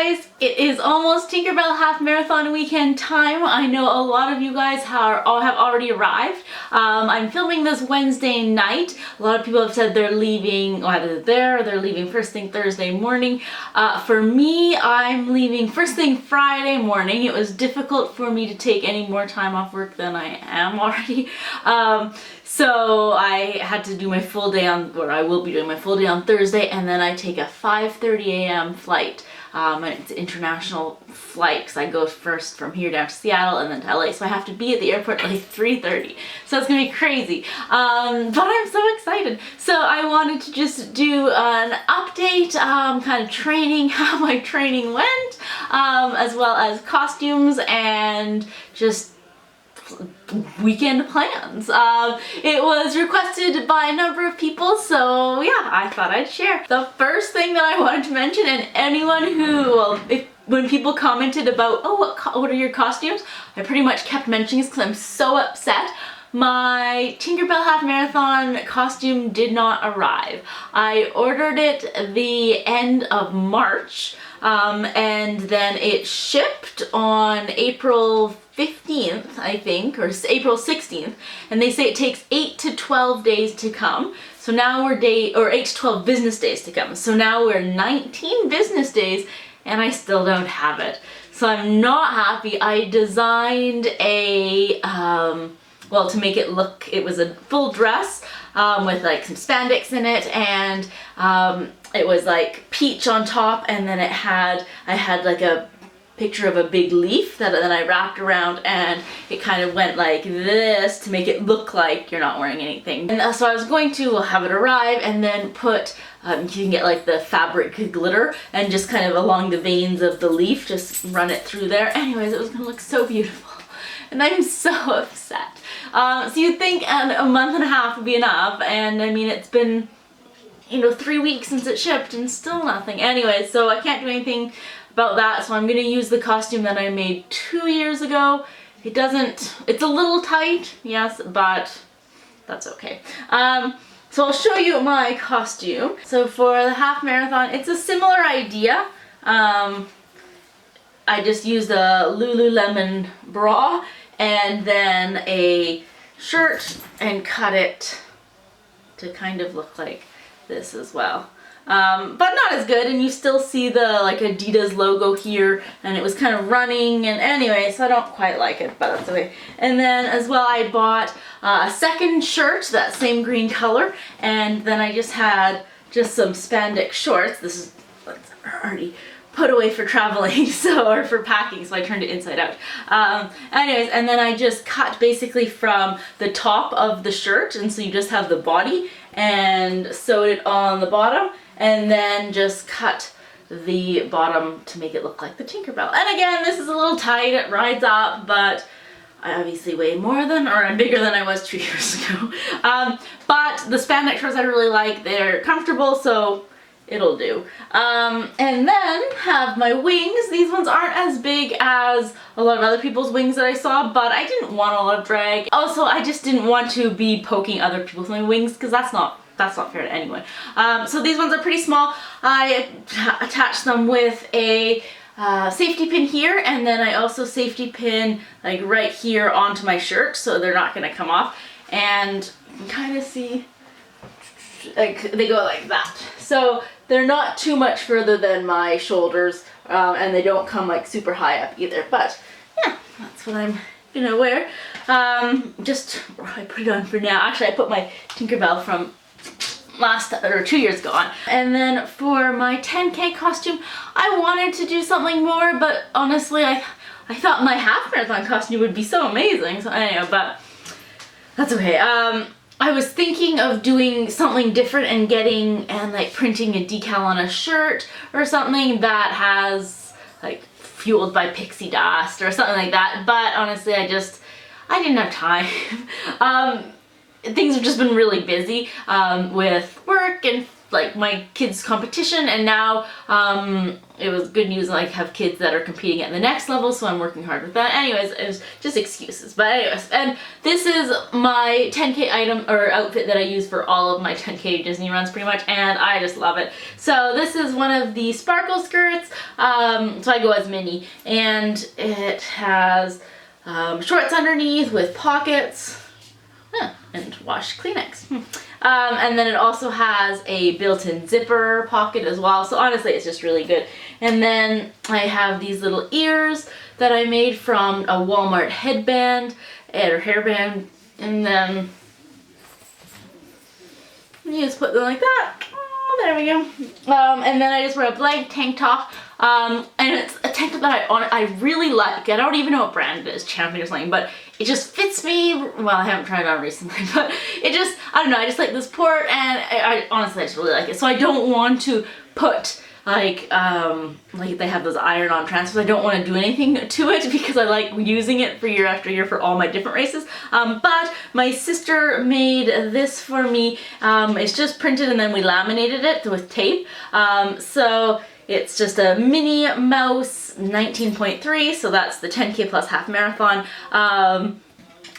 guys, it is almost Tinkerbell Half Marathon weekend time. I know a lot of you guys have already arrived. I'm filming this Wednesday night. A lot of people have said they're leaving either there or they're leaving first thing Thursday morning. For me, I'm leaving first thing Friday morning. It was difficult for me to take any more time off work than I am already. So I had to do my full day on, or I will be doing my full day on Thursday, and then I take a 5:30 a.m. flight. It's an international flight because I go first from here down to Seattle and then to LA, so I have to be at the airport at like 3:30. So it's gonna be crazy, but I'm so excited. So I wanted to just do an update, kind of training, how my training went, as well as costumes and just weekend plans. It was requested by a number of people, so yeah, I thought I'd share. The first thing that I wanted to mention, and anyone who, well, when people commented about, oh, what are your costumes, I pretty much kept mentioning this because I'm so upset. My Tinkerbell Half Marathon costume did not arrive. I ordered it the end of March, and then it shipped on April 15th, I think, or April 16th, and they say it takes 8 to 12 days to come. So now we're 8 to 12 business days to come. So now we're 19 business days and I still don't have it. So I'm not happy. I designed a, well, to make it look, it was a full dress with like some spandex in it, and it was like peach on top, and then I had like a picture of a big leaf that then I wrapped around, and it kind of went like this to make it look like you're not wearing anything. And so I was going to have it arrive and then put, you can get like the fabric glitter and just kind of along the veins of the leaf, just run it through there. Anyways, it was gonna look so beautiful and I'm so upset. So you'd think a month and a half would be enough, and I mean, it's been, 3 weeks since it shipped and still nothing. Anyway, so I can't do anything about that, so I'm gonna use the costume that I made 2 years ago. It's a little tight, yes, but that's okay. So I'll show you my costume. So for the half marathon, it's a similar idea. I just used a Lululemon bra and then a shirt and cut it to kind of look like this as well. But not as good, and you still see the like Adidas logo here, and it was kind of running, and anyway, so I don't quite like it, but that's okay. And then as well, I bought a second shirt, that same green color, and then I just had some spandex shorts. This is already put away for traveling, or for packing, so I turned it inside out. Anyways, and then I just cut basically from the top of the shirt, and so you just have the body, and sewed it on the bottom, and then just cut the bottom to make it look like the Tinkerbell. And again, this is a little tight, it rides up, but I obviously weigh more than, or I'm bigger than I was 2 years ago. But the spandex shorts I really like, they're comfortable, so it'll do. And then have my wings. These ones aren't as big as a lot of other people's wings that I saw, but I didn't want a lot of drag. Also, I just didn't want to be poking other people's wings because that's not fair to anyone. So these ones are pretty small. I attached them with a safety pin here, and then I also safety pin like right here onto my shirt so they're not gonna come off. And you can kind of see, like, they go like that. So they're not too much further than my shoulders, and they don't come like super high up either. But yeah, that's what I'm gonna wear. I put it on for now. Actually, I put my Tinkerbell from 2 years ago on. And then for my 10K costume, I wanted to do something more, but honestly, I thought my half marathon costume would be so amazing. So anyway, but that's okay. I was thinking of doing something different and like printing a decal on a shirt or something that has like fueled by pixie dust or something like that. But honestly, I didn't have time. Things have just been really busy with work and like my kids' competition, and now it was good news. Like, have kids that are competing at the next level, so I'm working hard with that. Anyways, it was just excuses. But anyways, and this is my 10K item or outfit that I use for all of my 10K Disney runs pretty much, and I just love it. So this is one of the sparkle skirts. So I go as Minnie, and it has shorts underneath with pockets. And wash Kleenex. And then it also has a built-in zipper pocket as well. So honestly, it's just really good. And then I have these little ears that I made from a Walmart headband or hairband. And then you just put them like that. Oh, there we go. And then I just wear a blank tank top. And it's a tank top that I really like. I don't even know what brand it is, Champion or something, but it just fits me. Well, I haven't tried it on recently, but it just, I don't know, I just like this port, and I honestly, I just really like it. So I don't want to put like they have those iron-on transfers. I don't want to do anything to it because I like using it for year after year for all my different races. But my sister made this for me. It's just printed and then we laminated it with tape. So it's just a Minnie Mouse 19.3, so that's the 10K plus half marathon.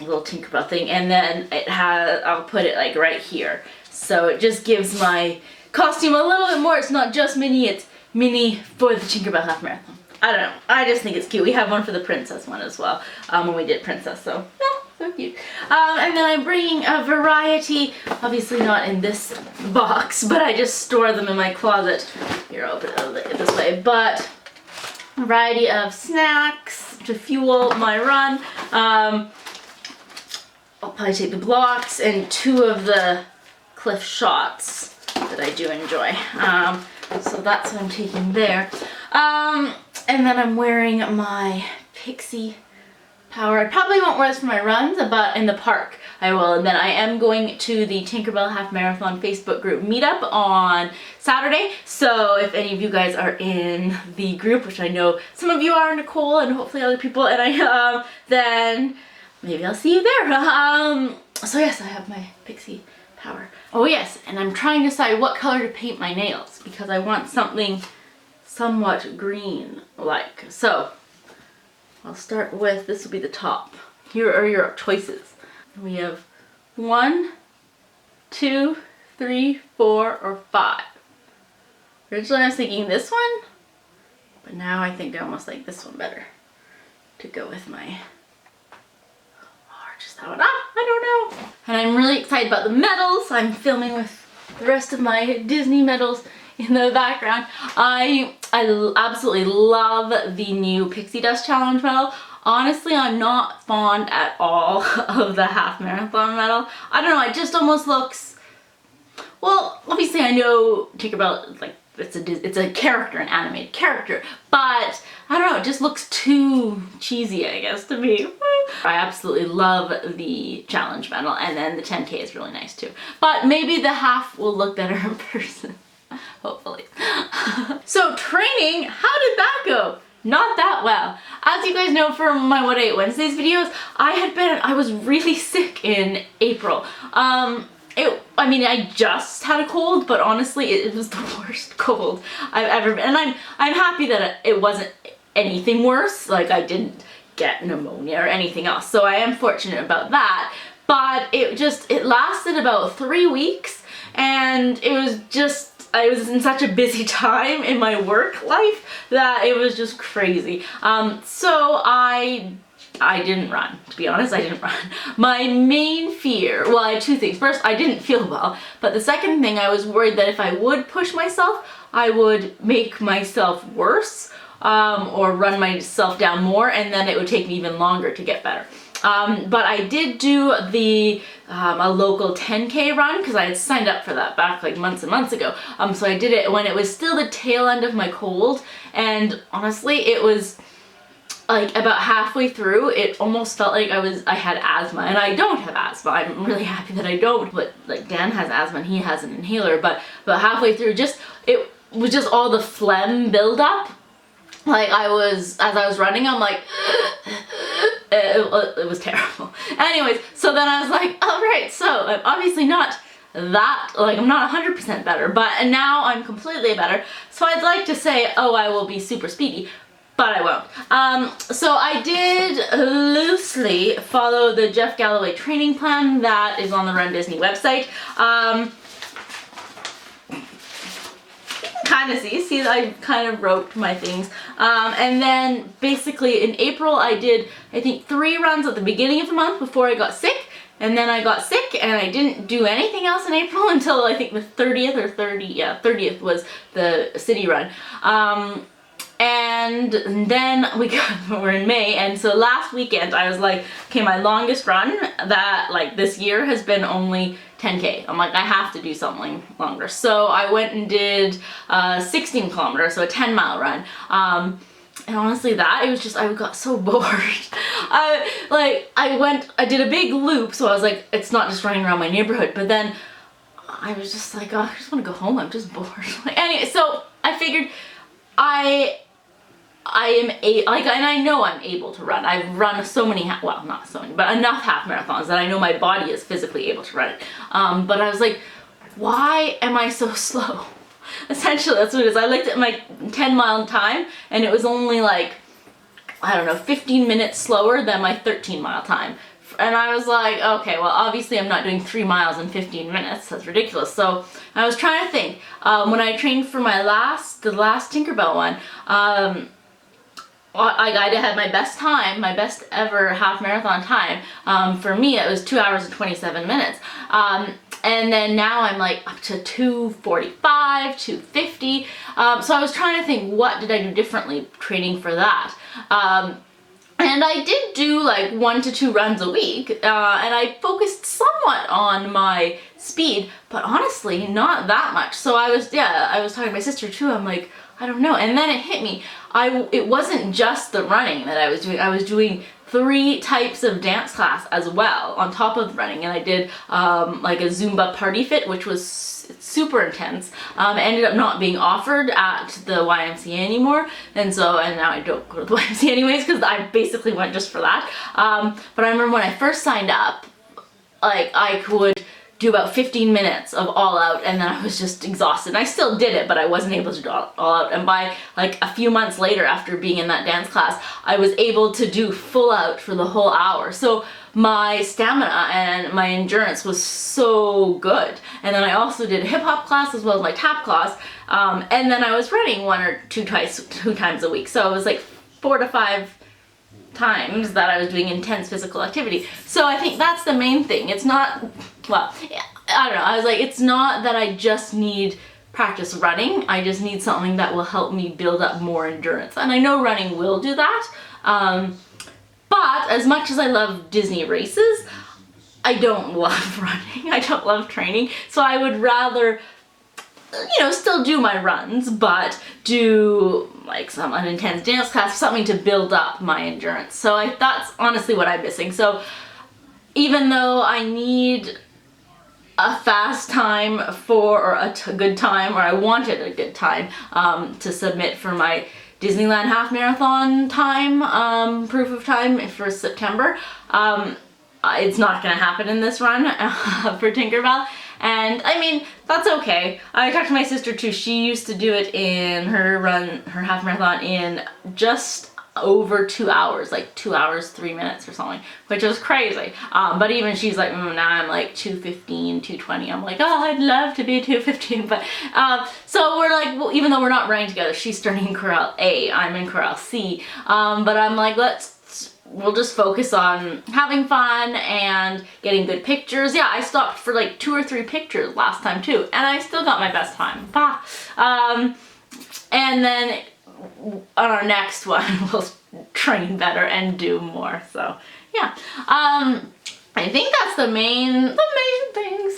Little Tinkerbell thing, and then it has, I'll put it like right here. So it just gives my costume a little bit more. It's not just Minnie, it's Minnie for the Tinkerbell half marathon. I don't know, I just think it's cute. We have one for the princess one as well, when we did princess, so yeah, so cute. And then I'm bringing a variety, obviously not in this box, but I just store them in my closet. Here, I'll open it this way, but a variety of snacks to fuel my run. I'll probably take the blocks and 2 of the cliff shots that I do enjoy. So that's what I'm taking there. And then I'm wearing my Pixie Power. I probably won't wear this for my runs, but in the park I will. And then I am going to the Tinkerbell Half Marathon Facebook group meetup on Saturday. So if any of you guys are in the group, which I know some of you are, Nicole, and hopefully other people, and then maybe I'll see you there. So yes, I have my Pixie Power. Oh yes, and I'm trying to decide what color to paint my nails because I want something somewhat green-like. So I'll start with, this will be the top. Here are your choices. We have 1, 2, 3, 4, or 5. Originally I was thinking this one, but now I think I almost like this one better to go with my, or just that one. I don't know. And I'm really excited about the medals. I'm filming with the rest of my Disney medals in the background. I absolutely love the new Pixie Dust Challenge medal. Honestly, I'm not fond at all of the half marathon medal. I don't know, it just almost looks, well, obviously I know Tinkerbell, like, it's a character, an animated character, but I don't know, it just looks too cheesy, I guess, to me. I absolutely love the challenge medal, and then the 10K is really nice too. But maybe the half will look better in person. Hopefully. So training, how did that go? Not that well. As you guys know from my What I Ate Wednesdays videos, I was really sick in April. I mean, I just had a cold, but honestly, it was the worst cold I've ever been. And I'm happy that it wasn't anything worse. Like, I didn't get pneumonia or anything else. So I am fortunate about that. But it lasted about 3 weeks, and I was in such a busy time in my work life that it was just crazy. So I didn't run, to be honest, I didn't run. My main fear, well, I had 2 things. First, I didn't feel well, but the second thing, I was worried that if I would push myself, I would make myself worse, or run myself down more, and then it would take me even longer to get better. But I did do a local 10K run because I had signed up for that back like months and months ago. So I did it when it was still the tail end of my cold, and honestly, it was like about halfway through, it almost felt like I had asthma, and I don't have asthma. I'm really happy that I don't, but like Dan has asthma and he has an inhaler, but halfway through, it was just all the phlegm buildup. Like as I was running, I'm like, it was terrible. Anyways, so then I was like, all right, so I'm obviously not that, like, I'm not 100% better, but now I'm completely better. So I'd like to say, oh, I will be super speedy, but I won't. So I did loosely follow the Jeff Galloway training plan that is on the Run Disney website. Kind of see I kind of wrote my things, and then basically in April I did, I think, 3 runs at the beginning of the month before I got sick, and then I got sick and I didn't do anything else in April until I think the 30th was the city run. And then we're in May, and so last weekend I was like, okay, my longest run that, like, this year has been only 10K. I'm like, I have to do something longer. So I went and did 16 kilometers, so a 10-mile run. And honestly, it was just, I got so bored. I did a big loop, so I was like, it's not just running around my neighborhood, but then I was just like, oh, I just want to go home, I'm just bored. Anyway, so I figured and I know I'm able to run. I've run so many, well, not so many, but enough half marathons that I know my body is physically able to run it. But I was like, why am I so slow? Essentially, that's what it is. I looked at my 10-mile time, and it was only like, I don't know, 15 minutes slower than my 13-mile time. And I was like, okay, well, obviously I'm not doing 3 miles in 15 minutes. That's ridiculous. So I was trying to think. When I trained for the last Tinkerbell one, I had my best time, my best ever half marathon time. For me, it was 2 hours and 27 minutes. And then now I'm like up to 2:45, 2:50. So I was trying to think, what did I do differently training for that? And I did do like 1 to 2 runs a week, and I focused somewhat on my speed, but honestly, not that much. So I was talking to my sister too. I'm like, I don't know. And then it hit me. It wasn't just the running that I was doing. I was doing 3 types of dance class as well on top of running, and I did like a Zumba party fit, which was super intense. Ended up not being offered at the YMCA anymore, and now I don't go to the YMCA anyways because I basically went just for that. But I remember when I first signed up, like, I could do about 15 minutes of all out, and then I was just exhausted. And I still did it, but I wasn't able to do all out. And by like a few months later, after being in that dance class, I was able to do full out for the whole hour. So my stamina and my endurance was so good. And then I also did a hip hop class as well as my tap class. And then I was running 1 or 2 times a week. So it was like 4 to 5 times that I was doing intense physical activity. So I think that's the main thing. It's not, well, I don't know. I was like, it's not that I just need practice running. I just need something that will help me build up more endurance. And I know running will do that. But as much as I love Disney races, I don't love running. I don't love training. So I would rather, still do my runs, but do like an intense dance class, something to build up my endurance. So that's honestly what I'm missing. So even though I need a fast time or a good time, or I wanted a good time to submit for my Disneyland half marathon time, proof of time for September, it's not going to happen in this run for Tinkerbell. And I mean, that's okay. I talked to my sister too. She used to do it in her half marathon in just over 2 hours, like 2 hours, 3 minutes or something, which was crazy. But even she's like, now I'm like 2:15, 2:20. I'm like, oh, I'd love to be 2:15. But so we're like, well, even though we're not running together, she's starting in Corral A, I'm in Corral C. But I'm like, we'll just focus on having fun and getting good pictures. Yeah, I stopped for like 2 or 3 pictures last time too, and I still got my best time. And then on our next one, we'll train better and do more. So yeah, I think that's the main things.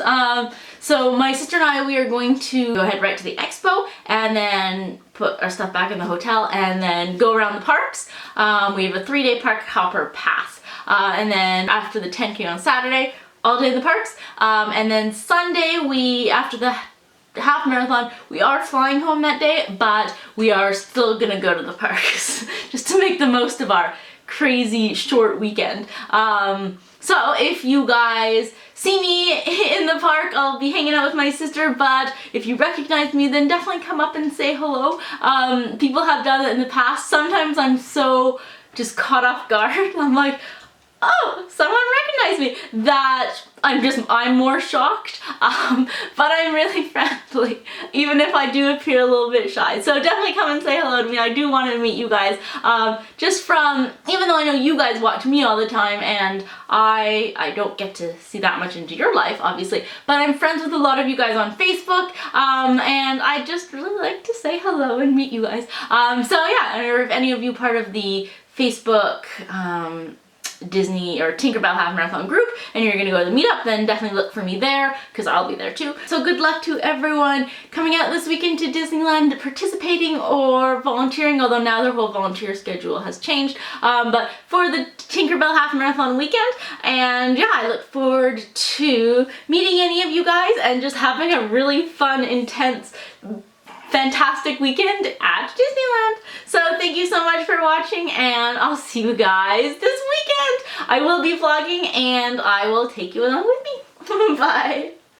So my sister and I, we are going to go ahead right to the expo and then put our stuff back in the hotel and then go around the parks. We have a 3-day park hopper pass. And then after the 10K on Saturday, all day in the parks. And then Sunday, after the half marathon, we are flying home that day, but we are still gonna go to the parks just to make the most of our crazy short weekend. So if you guys see me in the park, I'll be hanging out with my sister, but if you recognize me, then definitely come up and say hello. People have done it in the past. Sometimes I'm so just caught off guard. I'm like, oh, someone recognized me, that I'm more shocked, but I'm really friendly, even if I do appear a little bit shy. So definitely come and say hello to me. I do want to meet you guys, just from, even though I know you guys watch me all the time, and I don't get to see that much into your life, obviously, but I'm friends with a lot of you guys on Facebook, and I just really like to say hello and meet you guys. So yeah, or if any of you part of the Facebook, Disney or Tinkerbell Half Marathon group and you're gonna go to the meetup, then definitely look for me there because I'll be there too. So good luck to everyone coming out this weekend to Disneyland, participating or volunteering, although now their whole volunteer schedule has changed, but for the Tinkerbell Half Marathon weekend. And yeah, I look forward to meeting any of you guys and just having a really fun, intense, fantastic weekend at Disneyland. So thank you so much for watching, and I'll see you guys this weekend. I will be vlogging and I will take you along with me. Bye.